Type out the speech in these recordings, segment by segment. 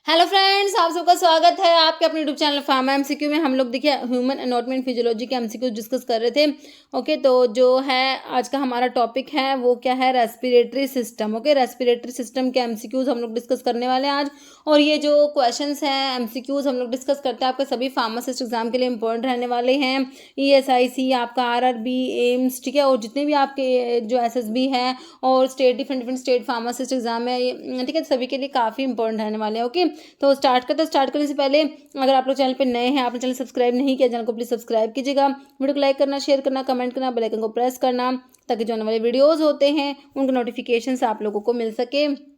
Hello friends, आप सबका स्वागत है आपके अपने यूट्यूब चैनल फार्मा एमसीक्यू में। हम लोग देखिए ह्यूमन एनाटॉमी एंड फिजियोलॉजी के एमसीक्यू डिस्कस कर रहे थे। ओके, तो जो है आज का हमारा टॉपिक है वो क्या है, respiratory system. Okay, respiratory system के एमसीक्यूज हम लोग डिस्कस करने वाले हैं आज। और ये जो क्वेश्चंस हैं एमसीक्यूज हम लोग डिस्कस करते हैं आपके सभी फार्मासिस्ट एग्जाम के लिए इंपॉर्टेंट रहने वाले हैं। ईएसआईसी, आपका आरआरबी, एम्स, ठीक है, और जितने भी आपके जो एसएसबी है और state different state pharmacist exam है, ठीक है, सभी के लिए काफ़ी इंपॉर्टेंट रहने वाले हैं। ओके, तो स्टार्ट करने से पहले अगर आप लोग चैनल पे नए हैं, आपने चैनल सब्सक्राइब नहीं किया, चैनल को प्लीज सब्सक्राइब कीजिएगा। वीडियो को लाइक करना, शेयर करना, कमेंट करना, बेल आइकन को प्रेस करना, ताकि जो आने वाले वीडियोस होते हैं उनके नोटिफिकेशन आप लोगों को मिल सके।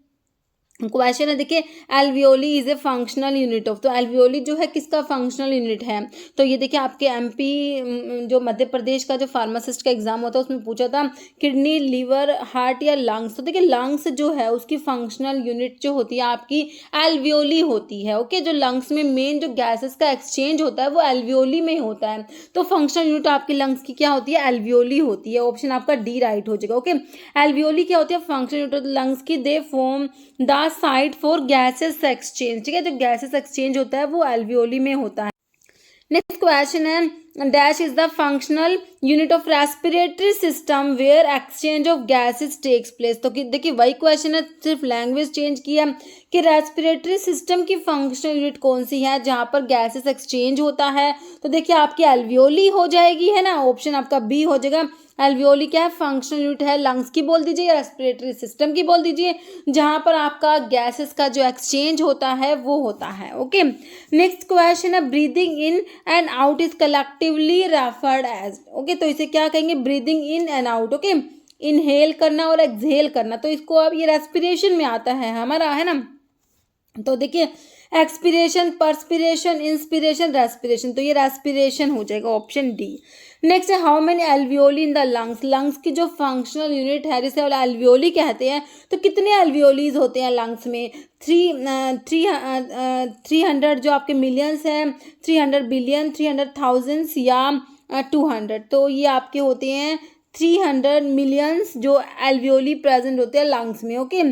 क्वेश्चन है, देखिए, alveoli is a functional unit of. तो एल्वियोली जो है किसका फंक्शनल यूनिट है? तो ये देखिए आपके एमपी जो मध्य प्रदेश का जो फार्मासिस्ट का एग्जाम होता है उसमें पूछा था किडनी, लीवर, हार्ट या लंग्स। तो देखिए लंग्स जो है उसकी फंक्शनल यूनिट जो होती है आपकी एल्वियोली होती है। ओके, जो लंग्स में मेन जो गैसेस का एक्सचेंज होता है वो एल्वियोली में होता है। तो फंक्शनल यूनिट आपकी लंग्स की क्या होती है? एल्वियोली होती है। ऑप्शन आपका डी राइट हो जाएगा। ओके, एल्वियोली क्या होती है? फंक्शनल यूनिट लंग्स की। They form the site for gases exchange. ठीक है, जो गैसेस एक्सचेंज होता है वो एल्वियोली में होता है। नेक्स्ट क्वेश्चन है, dash is the functional unit of respiratory system where exchange of gases takes place. तो देखिए वही क्वेश्चन है, सिर्फ लैंग्वेज चेंज किया कि रेस्पिरेटरी सिस्टम की फंक्शनल यूनिट कौन सी है जहां पर गैसेस एक्सचेंज होता है। तो देखिए आपकी एल्वियोली हो जाएगी, है ना, ऑप्शन आपका बी हो जाएगा। एल्वियोली क्या है? फंक्शनल यूनिट है। लंग्स की बोल दीजिए या रेस्पिरेटरी सिस्टम की बोल दीजिए, जहां पर आपका गैसेस का जो एक्सचेंज होता है वो होता है। ओके, नेक्स्ट क्वेश्चन है, breathing in and out is collectively referred as. Okay, तो इसे क्या कहेंगे? Breathing in and out. Okay, inhale करना और एक्सहेल करना, तो इसको अब ये रेस्पिरेशन में आता है हमारा, है ना। तो देखिए एक्सपिरेशन, पर्सपिरेशन, इंस्पिरेशन, रेस्पिरेशन, तो ये रेस्पिरेशन हो जाएगा, ऑप्शन डी। नेक्स्ट है, how many alveoli in the lungs. Lungs की जो फंक्शनल यूनिट है जिसे एल्वियोली कहते हैं, तो कितने एल्वियोलीज होते हैं लंग्स में? 300 जो आपके मिलियंस हैं, 300 बिलियन, 300,000 या 200। तो ये आपके होते हैं 300 मिलियंस जो एल्वियोली प्रेजेंट होते हैं लंग्स में। Okay,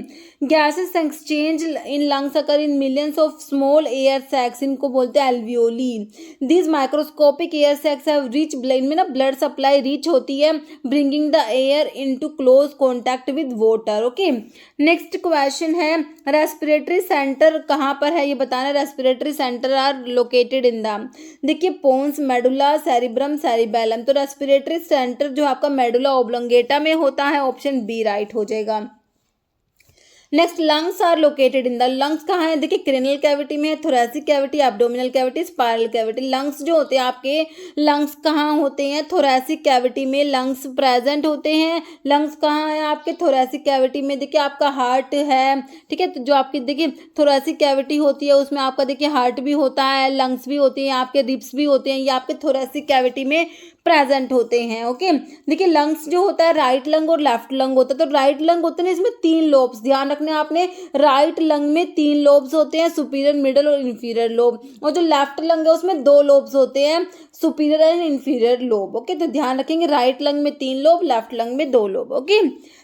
gases exchange in lungs occur in millions of small air sacs, इनको बोलते हैं alveoli. This microscopic air sacs have rich blood में ना ब्लड सप्लाई रीच होती है, bringing the air into close contact with water. Okay, next question है, respiratory centre कहाँ पर है ये बताना। Respiratory centre are located in the, देखिए, पोन्स, मेडुला, सेरिब्रम, सेरिबेलम। तो रेस्पिरेटरी सेंटर जो आपका मेडुला ओब्लोंगेटा में होता है, ऑप्शन बी राइट हो जाएगा। Next, lungs are located in the. Lungs कहाँ है? देखिए क्रेनियल कैविटी में है, thoracic cavity, abdominal cavity, spiral cavity. Lungs जो होते हैं आपके, लंग्स कहाँ होते हैं? थोरैसिक कैविटी में लंग्स प्रेजेंट होते हैं। लंग्स कहाँ है आपके? थोरैसिक कैविटी में। देखिए आपका हार्ट है, ठीक है, तो जो आपकी देखिए थोरैसिक कैविटी होती है उसमें आपका देखिए हार्ट भी होता है, लंग्स भी होती हैं, आपके रिब्स भी होते हैं, ये आपके थोरैसिक कैविटी में प्रेजेंट होते हैं। ओके, देखिए लंग्स जो होता है राइट लंग और लेफ्ट लंग होता है। तो राइट लंग होते हैं इसमें 3 लोब्स, ध्यान रखने आपने, राइट लंग में 3 लोब्स होते हैं, सुपीरियर, मिडल और इंफीरियर लोब। और जो लेफ्ट लंग है उसमें 2 लोब्स होते हैं, superior and inferior lobe. Okay, तो ध्यान रखेंगे राइट लंग में 3 लोब, लेफ्ट लंग में 2 lobe. Okay,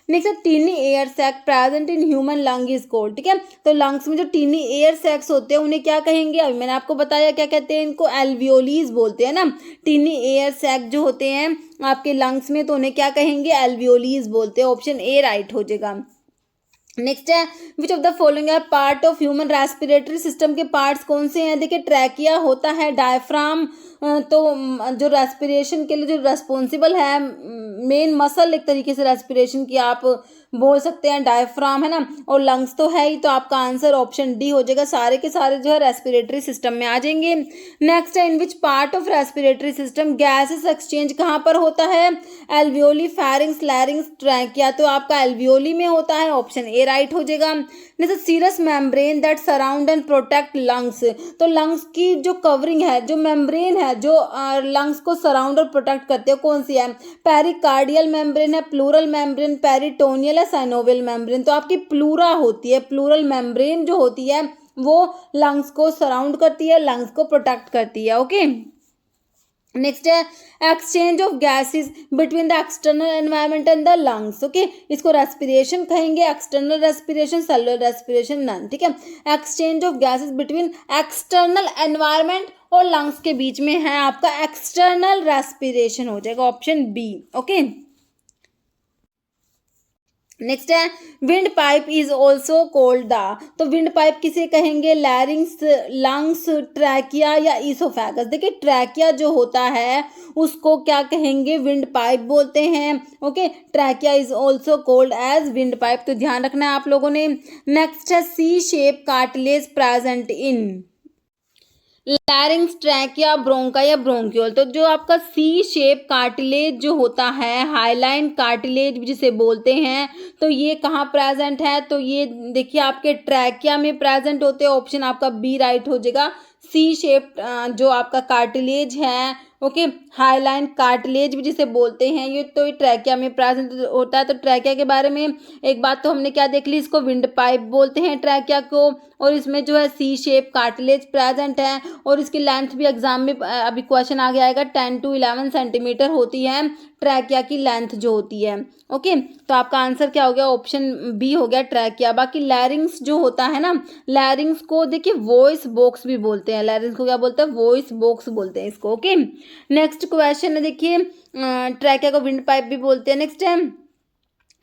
next, tiny air sac present in human lung is called. ठीक है, तो लंग्स में जो टीनी एयर सैक्स होते हैं उन्हें क्या कहेंगे? अभी मैंने आपको बताया क्या कहते हैं इनको, एल्वियोलीज बोलते हैं ना। टीनी एयर सैक जो होते हैं आपके लंग्स में, तो उन्हें क्या कहेंगे? एल्वियोलीज बोलते हैं, ऑप्शन ए राइट हो जाएगा। नेक्स्ट है, which of the following are part of human respiratory system के पार्ट्स कौन से हैं? देखिए ट्रैकिया होता है, डायफ्राम, तो जो रेस्पिरेशन के लिए जो रेस्पॉन्सिबल है मेन मसल एक तरीके से रेस्पिरेशन की आप बोल सकते हैं, डायफ्राम, है ना। और लंग्स तो है ही, तो आपका आंसर ऑप्शन डी हो जाएगा। सारे के सारे जो है रेस्पिरेटरी सिस्टम में आ जाएंगे। नेक्स्ट है, in which part of respiratory system gases exchange कहाँ पर होता है? Alveoli, pharynx, larynx, trachea. तो आपका एल्वियोली में होता है, ऑप्शन ए राइट हो जाएगा। Next, serous membrane that surround and protect lungs. तो लंग्स की जो कवरिंग है, जो मेम्ब्रेन है जो लंग्स को सराउंड और प्रोटेक्ट करते हैं, कौन सी है? पेरिकार्डियल मेम्ब्रेन है, प्लूरल मेम्ब्रेन, पेरिटोनियल है, साइनोवियल मेम्ब्रेन। तो आपकी प्लूरा होती है, प्लूरल मेम्ब्रेन जो होती है वो लंग्स को सराउंड करती है, लंग्स को प्रोटेक्ट करती है। ओके, नेक्स्ट है exchange of gases between the external environment and the lungs. Okay, इसको रेस्पिरेशन कहेंगे, external respiration, cellular respiration, none. ठीक है, exchange of gases between external environment और लंग्स के बीच में है आपका एक्सटर्नल रेस्पिरेशन, हो जाएगा ऑप्शन बी। ओके, नेक्स्ट है wind pipe is also called the, तो विंड पाइप किसे कहेंगे, लैरिंग्स, लंग्स, ट्रैकिया या ईसोफेगस। देखिए ट्रैकिया जो होता है उसको क्या कहेंगे, विंड पाइप बोलते हैं। Okay, trachea is also called as wind pipe, तो ध्यान रखना है आप लोगों ने। नेक्स्ट है C shape cartilage present in larynx, trachea, bronchi या ब्रोंक्यूल। तो जो आपका सी शेप कार्टिलेज जो होता है, हाईलाइन कार्टिलेज जिसे बोलते हैं, तो ये कहाँ प्रेजेंट है, तो ये देखिए आपके ट्रैकिया में प्रेजेंट होते हैं, ऑप्शन आपका बी राइट हो जाएगा। सी शेप जो आपका कार्टिलेज है, ओके, हाईलाइन कार्टिलेज भी जिसे बोलते हैं, ये तो ये ट्रैकिया में प्रेजेंट होता है। तो ट्रैकिया के बारे में एक बात तो हमने क्या देख ली, इसको विंड पाइप बोलते हैं ट्रैकिया को, और इसमें जो है सी शेप कार्टिलेज प्रेजेंट है, और इसकी लेंथ भी एग्जाम में अभी क्वेश्चन आगे आएगा, 10 to 11 सेंटीमीटर होती है ट्रैकिया की लेंथ जो होती है। ओके, तो आपका आंसर क्या हो गया, ऑप्शन बी हो गया ट्रैकिया। बाकी लैरिंग्स जो होता है ना, लैरिंग्स को देखिए वॉइस बॉक्स भी बोलते हैं, लैरिंग्स को क्या बोलते हैं, वॉइस बॉक्स बोलते हैं इसको। ओके, नेक्स्ट क्वेश्चन है देखिए, ट्रैकिया को विंड पाइप भी बोलते हैं। नेक्स्ट है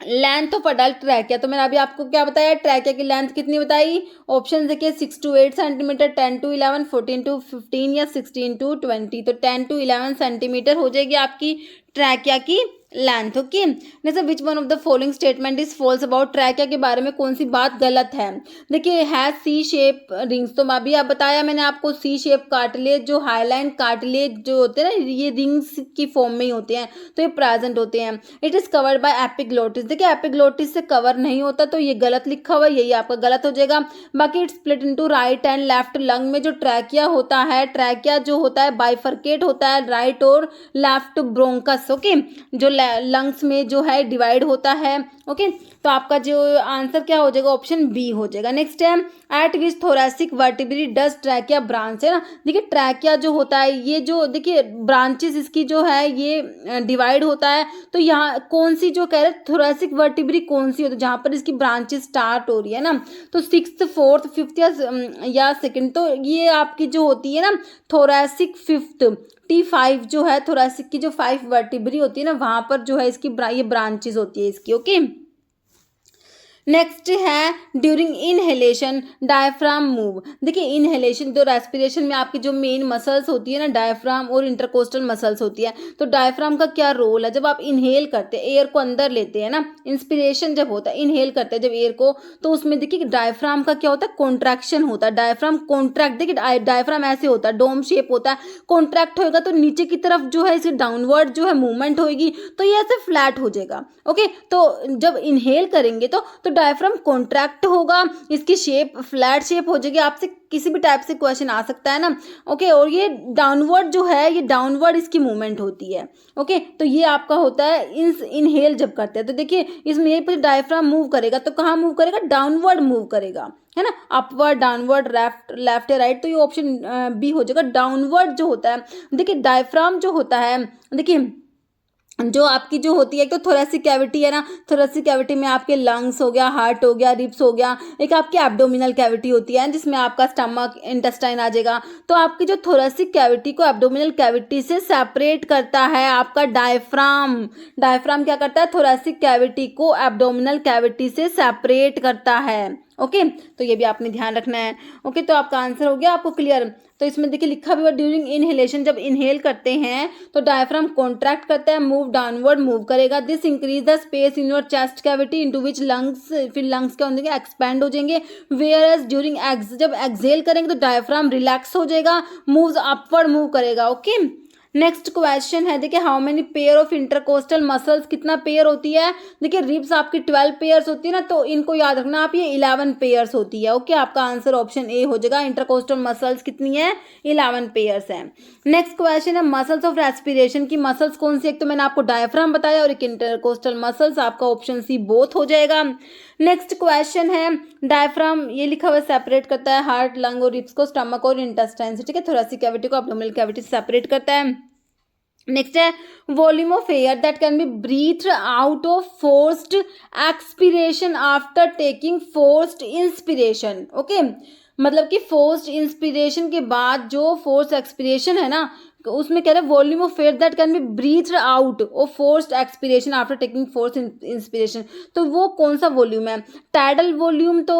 लेंथ ऑफ अडल्ट ट्रैकिया, तो मैंने अभी आपको क्या बताया, ट्रैकिया की लेंथ कितनी बताई, ऑप्शन देखिए 6 to 8 सेंटीमीटर, 10 to 11, 14 to 15 या 16 to 20। तो 10 to 11 सेंटीमीटर हो जाएगी आपकी ट्रैकिया की length. Okay, next which one of the following statement is false about trachea के बारे में कौन सी बात गलत है। देखिए है सी शेप रिंग्स, तो अभी आप बताया मैंने आपको सी शेप कार्टिलेज जो हाईलाइन कार्टिलेज जो होते हैं ना, ये रिंग्स की फॉर्म में ही होते हैं, तो ये प्रेजेंट होते हैं। It is covered by epiglottis, देखिए एपिग्लोटिस से कवर नहीं होता, तो ये गलत लिखा हुआ है, यही आपका गलत हो जाएगा। बाकी it split into right and left lung में जो ट्रैकिया होता है, ट्रैकिया जो होता है बाइफरकेट होता है राइट और लेफ्ट ब्रोंकस। ओके, जो लंग्स में जो है डिवाइड होता है। ओके, तो आपका जो आंसर क्या हो जाएगा, ऑप्शन बी हो जाएगा। नेक्स्ट है eight which thoracic vertebrae does trachea branch, है ना, देखिए ट्रैकिया जो होता है, ये जो देखिए ब्रांचेस इसकी जो है ये डिवाइड होता है, तो यहाँ कौन सी जो कह रहे हैं थोरैसिक वर्टिब्री कौन सी होती है जहाँ पर इसकी ब्रांचेस स्टार्ट हो रही है ना, तो 6th 4th 5th या 2nd, तो ये आपकी जो होती है ना थोरैसिक 5th T5 जो है थोरैसिक की जो 5 वर्टिब्री होती है ना, वहां पर जो है इसकी ये ब्रांचेस होती है इसकी। ओके, नेक्स्ट है ड्यूरिंग इनहेलेशन डायफ्राम मूव, देखिए इनहेलेशन जो रेस्पिरेशन में आपकी जो मेन मसल्स होती है ना, डायफ्राम और इंटरकोस्टल मसल्स होती है, तो डायफ्राम का क्या रोल है, जब आप इनहेल करते हैं एयर को अंदर लेते हैं ना, इंस्पिरेशन जब होता है, इनहेल करते हैं जब एयर को, तो उसमें देखिए डायफ्राम का क्या होता है, कॉन्ट्रैक्शन होता है, डायफ्राम कॉन्ट्रैक्ट, देखिए डायफ्राम ऐसे होता है, डोम शेप होता है, कॉन्ट्रैक्ट होएगा तो नीचे की तरफ जो है इसकी डाउनवर्ड जो है मूवमेंट होगी, तो ये ऐसे फ्लैट हो जाएगा। ओके, तो जब इनहेल करेंगे तो डायफ्राम कॉन्ट्रैक्ट होगा, इसकी शेप फ्लैट शेप हो जाएगी, आपसे किसी भी टाइप से क्वेश्चन आ सकता है ना। ओके, और ये डाउनवर्ड जो है, ये डाउनवर्ड इसकी मूवमेंट होती है। ओके, तो ये आपका होता है इनहेल जब करते हैं, तो देखिए इसमें ये डायफ्राम मूव करेगा, तो कहाँ मूव करेगा, डाउनवर्ड मूव करेगा, है ना, अपवर्ड, डाउनवर्ड, लेफ्ट या राइट, तो ये ऑप्शन बी हो जाएगा, डाउनवर्ड जो होता है। देखिए डायफ्राम जो होता है, देखिए जो आपकी जो होती है, एक तो थोरैसिक कैविटी है ना, थोरैसिक कैविटी में आपके लंग्स हो गया, हार्ट हो गया, रिब्स हो गया, एक आपकी एब्डोमिनल कैविटी होती है जिसमें आपका स्टमक इंटेस्टाइन आ जाएगा। तो आपकी जो थोरैसिक कैविटी को एब्डोमिनल कैविटी से सेपरेट करता है आपका डायफ्राम, डायफ्राम क्या करता है, थोरैसिक कैविटी को एब्डोमिनल कैविटी से सेपरेट करता है। ओके, तो ये भी आपने ध्यान रखना है। ओके, तो आपका आंसर हो गया आपको क्लियर। तो इसमें देखिए लिखा भी हुआ ड्यूरिंग इनहेलेशन, जब इनहेल करते हैं तो डायफ्राम कॉन्ट्रैक्ट करता है, मूव डाउनवर्ड मूव करेगा, this increase the space in your chest cavity into which lungs, फिर लंग्स क्या होंगे, एक्सपैंड हो जाएंगे। वेयर एज ड्यूरिंग जब एक्सहेल करेंगे तो डायफ्राम रिलैक्स हो जाएगा, मूव्स अपवर्ड मूव करेगा। ओके, नेक्स्ट क्वेश्चन है देखिए how many pair of intercostal muscles, कितना पेयर होती है, देखिए रिब्स आपकी 12 पेयर्स होती है ना, तो इनको याद रखना आप, ये 11 पेयर्स होती है। ओके, आपका आंसर ऑप्शन ए हो जाएगा, इंटरकोस्टल मसल्स कितनी है, 11 पेयर्स है। नेक्स्ट क्वेश्चन है मसल्स ऑफ रेस्पिरेशन की मसल्स कौन सी, एक तो मैंने आपको डायफ्राम बताया और एक इंटरकोस्टल मसल्स, आपका ऑप्शन सी बोथ हो जाएगा। नेक्स्ट क्वेश्चन है डायफ्राम, ये लिखा हुआ सेपरेट करता है हार्ट, लंग और रिब्स को स्टमक और इंटेस्टाइन से, ठीक है, थोरैसिक कैविटी को एब्डोमिनल कैविटी से सेपरेट करता है। नेक्स्ट है volume of air that can be breathe out of forced expiration after taking forced inspiration. Okay, मतलब कि फोर्स्ड इंस्पिरेशन के बाद जो फोर्स्ड एक्सपिरेशन है ना, उसमें कह रहे हैं volume of air that can be breathe out of forced expiration after taking force inspiration. तो वो कौन सा वॉल्यूम है? टाइडल वॉल्यूम तो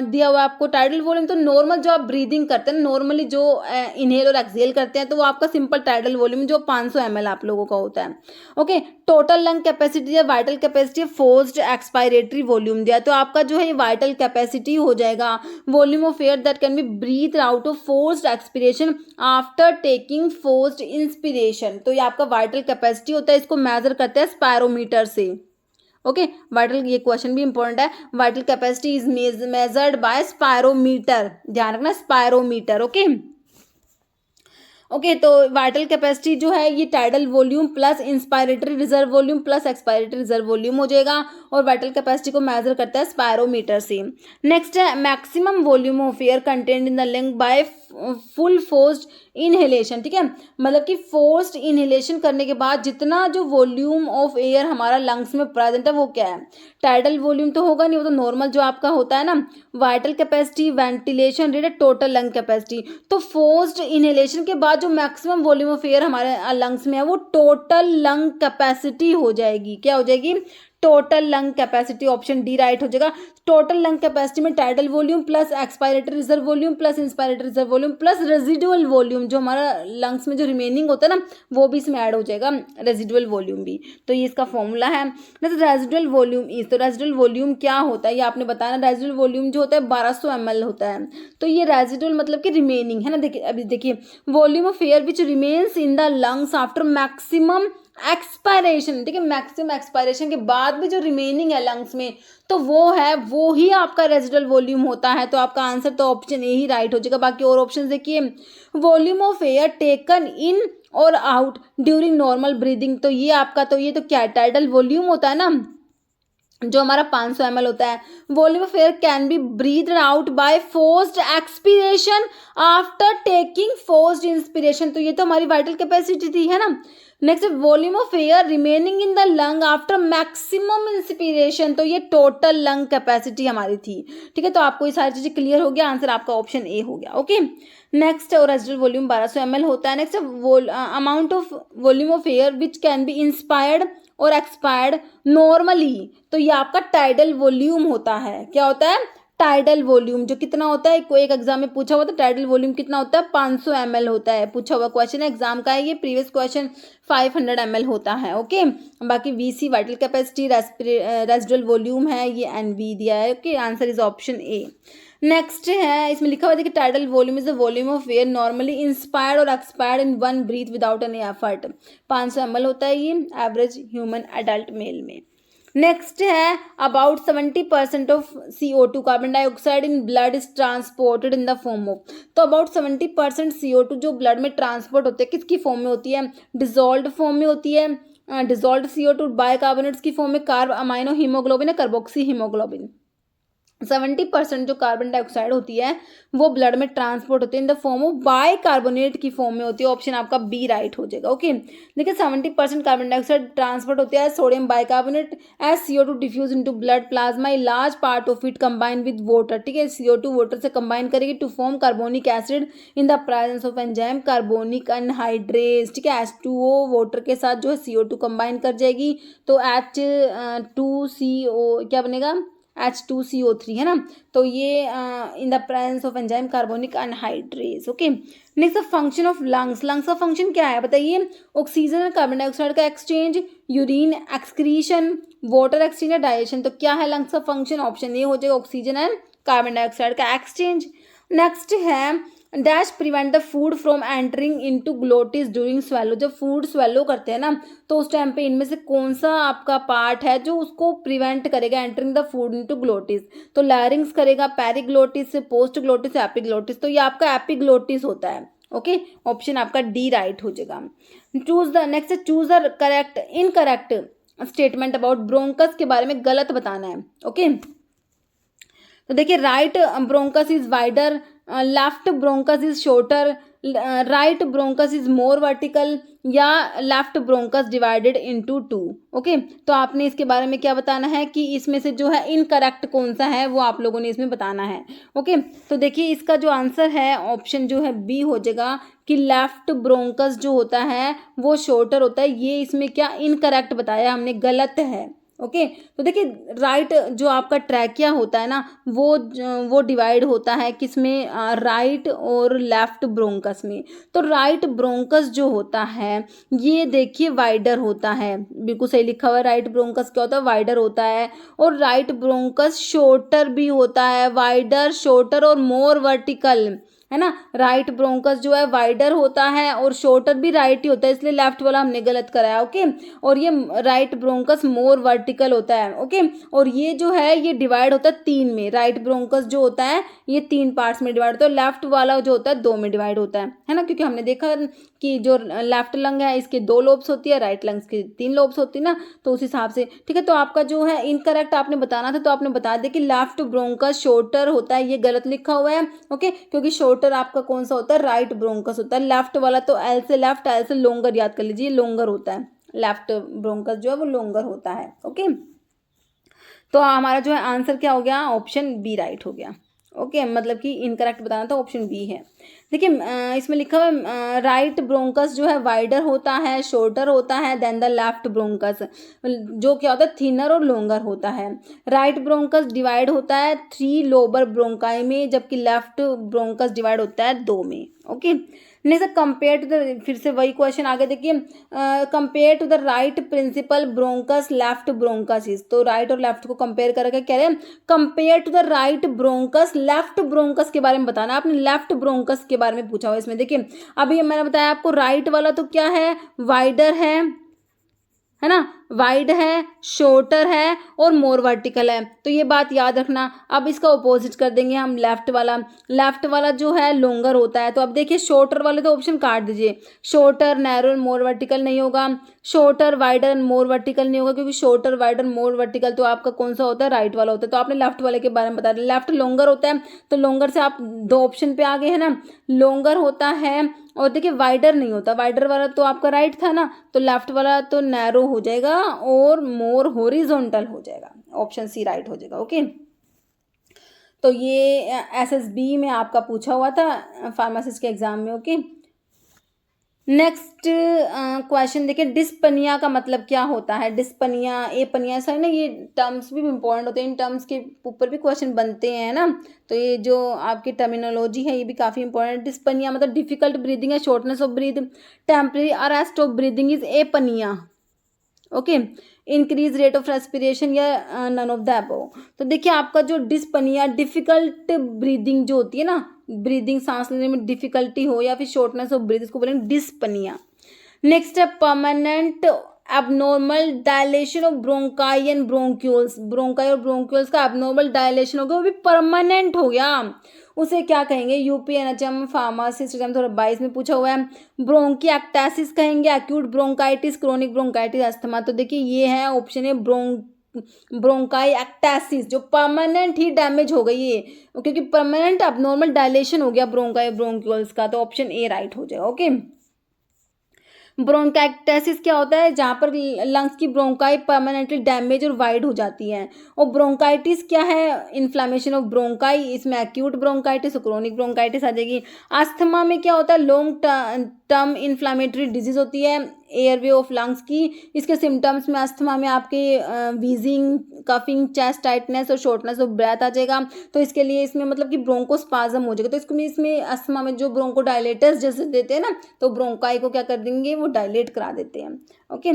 दिया हुआ है आपको। टाइडल वॉल्यूम तो नॉर्मल जो आप ब्रीदिंग करते हैं, नॉर्मली जो इनहेल और एक्सहेल करते हैं, तो वो आपका सिंपल टाइडल वॉल्यूम जो 500 ml आप लोगों का होता है। ओके, टोटल लंग कैपेसिटी या vital capacity, forced expiratory volume दिया, तो आपका जो है वाइटल कैपेसिटी हो जाएगा volume of air that can be breathe out of forced expiration after taking forced inspiration. तो ये आपका वाइटल कैपेसिटी होता है, इसको मेजर करते हैं स्पायरोमीटर से। ओके, वाइटल, ये क्वेश्चन भी इंपॉर्टेंट है, vital capacity is measured by spirometer, ध्यान रखना स्पायरोमीटर। ओके ओके, तो वाइटल कैपेसिटी जो है ये tidal volume plus inspiratory reserve volume plus expiratory reserve volume हो जाएगा, और वाइटल कैपेसिटी को मेजर करता है स्पायरोमीटर से। नेक्स्ट है maximum volume of air content in the lung by full forced inhalation. ठीक है, मतलब कि फोर्स्ड इनहेलेशन करने के बाद जितना जो वॉल्यूम ऑफ एयर हमारा लंग्स में प्रेजेंट है वो क्या है? टाइडल वॉल्यूम तो होगा नहीं, वो तो नॉर्मल जो आपका होता है ना। Vital capacity, ventilation rate, total lung capacity. तो फोर्स्ड इनहेलेशन के बाद जो मैक्सिमम वॉल्यूम ऑफ एयर हमारे लंग्स में है वो टोटल लंग कैपेसिटी हो जाएगी। क्या हो जाएगी? Total lung capacity. Option D right हो जाएगा। टोटल लंग कैपेसिटी में tidal volume plus expiratory reserve volume plus inspiratory reserve volume plus residual volume, जो हमारा लंग्स में जो रिमेनिंग होता है ना वो भी इसमें ऐड हो जाएगा, रेजिडुअल वॉल्यूम भी। तो ये इसका फॉर्मूला है। रेजिडुअल वॉल्यूम इज, तो रेजिडुअल वॉल्यूम क्या होता है ये आपने बताना। रेजिडुअल वॉल्यूम जो होता है 1200 ml होता है। तो ये रेजिडुअल मतलब कि रिमेनिंग है ना। देखिए अभी देखिए, volume of air which remains in the lungs after maximum expiration. ठीक है, मैक्सिमम एक्सपायरेशन के बाद भी जो रिमेनिंग है लंग्स में, तो वो ही आपका रेजिडुअल वॉल्यूम होता है। तो आपका आंसर तो ऑप्शन ए ही राइट हो जाएगा। बाकी और ऑप्शन देखिए, volume of air taken in और आउट ड्यूरिंग नॉर्मल ब्रीदिंग, तो ये आपका, तो ये तो क्या है? टाइडल वॉल्यूम होता है ना, जो हमारा 500 ml होता है। Volume of air can be breathe out by forced expiration after taking forced inspiration, तो ये तो हमारी वाइटल कैपेसिटी थी, है ना। Next, volume of air remaining in the lung after maximum inspiration, तो ये टोटल लंग कैपेसिटी हमारी थी। ठीक है, तो आपको ये सारी चीजें क्लियर हो गया, आंसर आपका ऑप्शन ए हो गया। ओके, नेक्स्ट, और रेजिडुअल वॉल्यूम 1200 ml होता है। Next, amount of volume of air which can be inspired और एक्सपायर्ड नॉर्मली, तो ये आपका टाइडल वॉल्यूम होता है। क्या होता है? टाइडल वॉल्यूम, जो कितना होता है, कोई एक एग्जाम में पूछा हुआ था टाइडल वॉल्यूम कितना होता है, 500 ml होता है। पूछा हुआ क्वेश्चन है एग्जाम का है ये, प्रीवियस क्वेश्चन 500 ml होता है। ओके, बाकी VC vital capacity, residual volume है, ये एनवी दिया है। Okay, answer is option A. Next है, इसमें लिखा हुआ है कि tidal volume is the volume of air normally inspired और expired in one breath without any effort. 500 ml होता है ये एवरेज ह्यूमन एडल्ट मेल में। नेक्स्ट है, about 70% of CO2 carbon dioxide in blood is transported in the form of, तो about 70% CO2 जो blood में transport होते हैं किसकी फॉर्म में होती है? डिजोल्व्ड फॉर्म में होती है। डिजोल्व्ड CO2 बाइकार्बोनेट्स की फॉर्म में, कार्ब अमाइनो हीमोग्लोबिन है, कार्बोक्सी हीमोग्लोबिन। 70% जो कार्बन डाइऑक्साइड होती है वो ब्लड में ट्रांसपोर्ट होती है इन द फॉर्म ऑफ बाइकार्बोनेट की फॉर्म में होती है। ऑप्शन आपका बी राइट हो जाएगा। ओके, देखिए 70% कार्बन डाइऑक्साइड ट्रांसपोर्ट होती है sodium bicarbonate as CO2 diffuse into blood plasma, a large part of it combine with water. ठीक है, CO2 वाटर से कंबाइन करेगी to form carbonic acid in the presence of enzyme carbonic anhydrase. ठीक है, H2O water के साथ जो है CO2 कंबाइन कर जाएगी, तो H2CO क्या बनेगा? H2CO3 है ना। तो ये इन the presence of enzyme carbonic anhydrase. Okay, next, function of lungs. Lungs का फंक्शन क्या है बताइए? ऑक्सीजन और कार्बन डाइऑक्साइड का exchange, urine excretion, water exchange या डाइजेशन। तो क्या है लंग्स का फंक्शन? ऑप्शन ए हो जाएगा, ऑक्सीजन एंड कार्बन डाइऑक्साइड का एक्सचेंज। नेक्स्ट है, dash prevent the food from entering into glottis during swallow. जब फूड स्वेलो करते हैं ना तो उस टाइम पे इनमें से कौन सा आपका पार्ट है जो उसको प्रिवेंट करेगा entering the food into glottis? तो लैरिंग्स करेगा, पेरिग्लोटिस, पोस्ट ग्लोटिस, एपिग्लोटिस। तो ये आपका एपिग्लोटिस होता है। ओके, ऑप्शन आपका डी राइट हो जाएगा। Choose the next, choose the correct incorrect statement about bronchus के बारे में गलत बताना है। ओके, तो देखिए, right bronchus is wider, left bronchus is shorter, right bronchus is more vertical या left bronchus divided into two. Okay, तो आपने इसके बारे में क्या बताना है कि इसमें से जो है इनकरेक्ट कौन सा है वो आप लोगों ने इसमें बताना है। ओके, तो देखिए इसका जो आंसर है ऑप्शन जो है बी हो जाएगा कि लेफ्ट ब्रोंकस जो होता है वो शॉर्टर होता है। ये इसमें क्या इनकरेक्ट बताया हमने, गलत है। ओके, तो देखिए राइट जो आपका ट्रैकिया होता है ना वो डिवाइड होता है किसमें, राइट और लेफ्ट ब्रोंकस में। तो राइट ब्रोंकस जो होता है ये देखिए वाइडर होता है, बिल्कुल सही लिखा हुआ है। राइट ब्रोंकस क्या होता है, वाइडर होता है। और राइट ब्रोंकस शॉर्टर भी होता है, वाइडर, शॉर्टर और मोर वर्टिकल, है ना। राइट ब्रोंकस जो है वाइडर होता है और शॉर्टर भी राइट ही होता है, इसलिए लेफ्ट वाला हमने गलत कराया। ओके, और ये राइट ब्रोंकस मोर वर्टिकल होता है। ओके, और ये जो है ये डिवाइड होता है 3 में। राइट ब्रोंकस जो होता है ये 3 पार्ट्स में डिवाइड होता है, लेफ्ट वाला जो होता है 2 में डिवाइड होता है ना। क्योंकि हमने देखा कि जो लेफ्ट लंग है इसके 2 लोब्स होती है, राइट लंग्स की 3 लोब्स होती है ना, तो उस हिसाब से ठीक है। तो आपका जो है इनकरेक्ट आपने बताना था, तो आपने बता दिया कि लेफ्ट ब्रोंकस शॉर्टर होता है, ये गलत लिखा हुआ है। ओके, क्योंकि शॉर्टर आपका कौन सा होता है, राइट ब्रोंकस होता है। लेफ्ट वाला तो एल से लेफ्ट, एल से लोंगर याद कर लीजिए, लोंगर होता है। लेफ्ट ब्रोंकस जो है वो लोंगर होता है। ओके, तो हमारा जो है आंसर क्या हो गया, ऑप्शन बी राइट हो गया। ओके, मतलब कि इनकरेक्ट बताना था, ऑप्शन बी है। देखिए इसमें लिखा हुआ है राइट ब्रोंकस जो है वाइडर होता है, शॉर्टर होता है देन द लेफ्ट ब्रोंकस, जो क्या होता है थिनर और लॉन्गर होता है। राइट ब्रोंकस डिवाइड होता है 3 लोबर ब्रोंकाई में, जबकि लेफ्ट ब्रोंकस डिवाइड होता है 2 में। Okay, next compare to the, फिर से वही क्वेश्चन आगे देखिए, compare to the right principal bronchus left bronchus is. तो राइट और लेफ्ट को कंपेयर करके कह रहे हैं compare to the right bronchus, left bronchus के बारे में बताना। आपने लेफ्ट ब्रोंकस के बारे में पूछा हुआ इसमें। देखिए अभी मैंने बताया आपको राइट वाला तो क्या है, वाइडर है ना, वाइड है, शॉर्टर है और मोर वर्टिकल है, तो ये बात याद रखना। अब इसका ऑपोजिट कर देंगे हम, लेफ्ट वाला जो है लॉन्गर होता है। तो अब देखिए शॉर्टर वाले तो ऑप्शन काट दीजिए, शॉर्टर, नैरो, मोर वर्टिकल नहीं होगा, शॉर्टर, वाइडर, मोर वर्टिकल नहीं होगा, क्योंकि शॉर्टर, वाइडर, मोर वर्टिकल तो आपका कौन सा होता है, राइट वाला होता है। तो आपने लेफ्ट वाले के बारे में बता दिया। लेफ्ट लॉन्गर होता है, तो लॉन्गर से आप 2 ऑप्शन पे आ गए है ना, लॉन्गर होता है और देखिए वाइडर नहीं होता। वाइडर वाला तो आपका राइट था ना, तो लेफ्ट वाला तो नैरो हो जाएगा और मोर हॉरिजॉन्टल हो जाएगा। ऑप्शन सी राइट हो जाएगा। ओके, तो ये एसएसबी में आपका पूछा हुआ था फार्मासिस्ट के एग्जाम में। ओके, नेक्स्ट क्वेश्चन देखिए, डिस्पनिया का मतलब क्या होता है। डिस्पनिया, एपनिया, सर ना, ये टर्म्स भी इंपॉर्टेंट होते हैं, इन टर्म्स के ऊपर भी क्वेश्चन बनते हैं ना। तो ये जो आपकी टर्मिनोलॉजी है ये भी काफ़ी इंपॉर्टेंट है। डिस्पनिया मतलब डिफिकल्ट ब्रीदिंग है, shortness of breath, temporary arrest of breathing is apnoea. Okay, increase rate of respiration या नन ऑफ द अबव। तो देखिए आपका जो डिस्पनिया, डिफिकल्ट ब्रीदिंग जो होती है ना, ब्रीदिंग सांस लेने में डिफिकल्टी हो या फिर शॉर्टनेस ऑफ ब्रीथ, इसको बोलेंगे डिस्पनिया। नेक्स्ट है permanent abnormal dilation of bronchi and bronchioles. Bronchi और ब्रोंक्यूल्स का एबनॉर्मल डायलेशन हो गया, वो भी परमानेंट हो गया, उसे क्या कहेंगे। यूपीएनएचएम फार्मासिस्ट एग्जाम 2022 में पूछा हुआ है। ब्रोंकिएक्टासिस कहेंगे, acute bronchitis, chronic bronchitis, asthma. तो देखिए ये है ऑप्शन है ब्रोंकाइएक्टासिस, जो परमानेंट ही डैमेज हो गई है, क्योंकि परमानेंट अबनॉर्मल डायलेशन हो गया ब्रोंकाई ब्रोंक्यूल्स का, तो ऑप्शन ए राइट हो जाएगा। ओके, ब्रोंकाइटिस क्या होता है, जहाँ पर लंग्स की ब्रोंकाई परमानेंटली डैमेज और वाइड हो जाती है। और ब्रोंकाइटिस क्या है, इन्फ्लामेशन ऑफ ब्रोंकाई, इसमें एक्यूट ब्रोंकाइटिस और क्रोनिक ब्रोंकाइटिस आ जाएगी। अस्थमा में क्या होता है, लॉन्ग टर्म इन्फ्लामेटरी डिजीज होती है एयरवे ऑफ लंग्स की। इसके सिम्टम्स में अस्थमा में आपके वीजिंग, कफिंग, चेस्ट टाइटनेस और शॉर्टनेस ऑफ ब्रेथ आ जाएगा। तो इसके लिए इसमें मतलब कि ब्रोंकोस्पाज्म हो जाएगा। तो इसको इसमें अस्थमा में जो ब्रोंकोडायलेटर्स जैसे देते हैं ना, तो ब्रोंकाई को क्या कर देंगे, वो डायलेट करा देते हैं। ओके,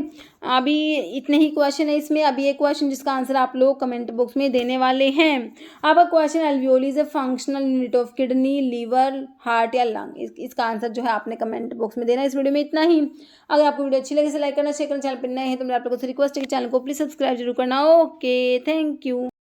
अभी इतने ही क्वेश्चन है इसमें। अभी एक क्वेश्चन जिसका आंसर आप लोग कमेंट बॉक्स में देने वाले हैं। आपका question, alveoli is a functional unit of kidney, liver, heart या लंग। इसका आंसर जो है आपने कमेंट बॉक्स में देना है। इस वीडियो में इतना ही। अगर आपको वीडियो अच्छी लगे इसे लाइक करना, शेयर करना, चैनल पर नए हैं तो मैं आप लोगों से रिक्वेस्ट है कि चैनल को प्लीज सब्सक्राइब जरूर करना। Okay, thank you.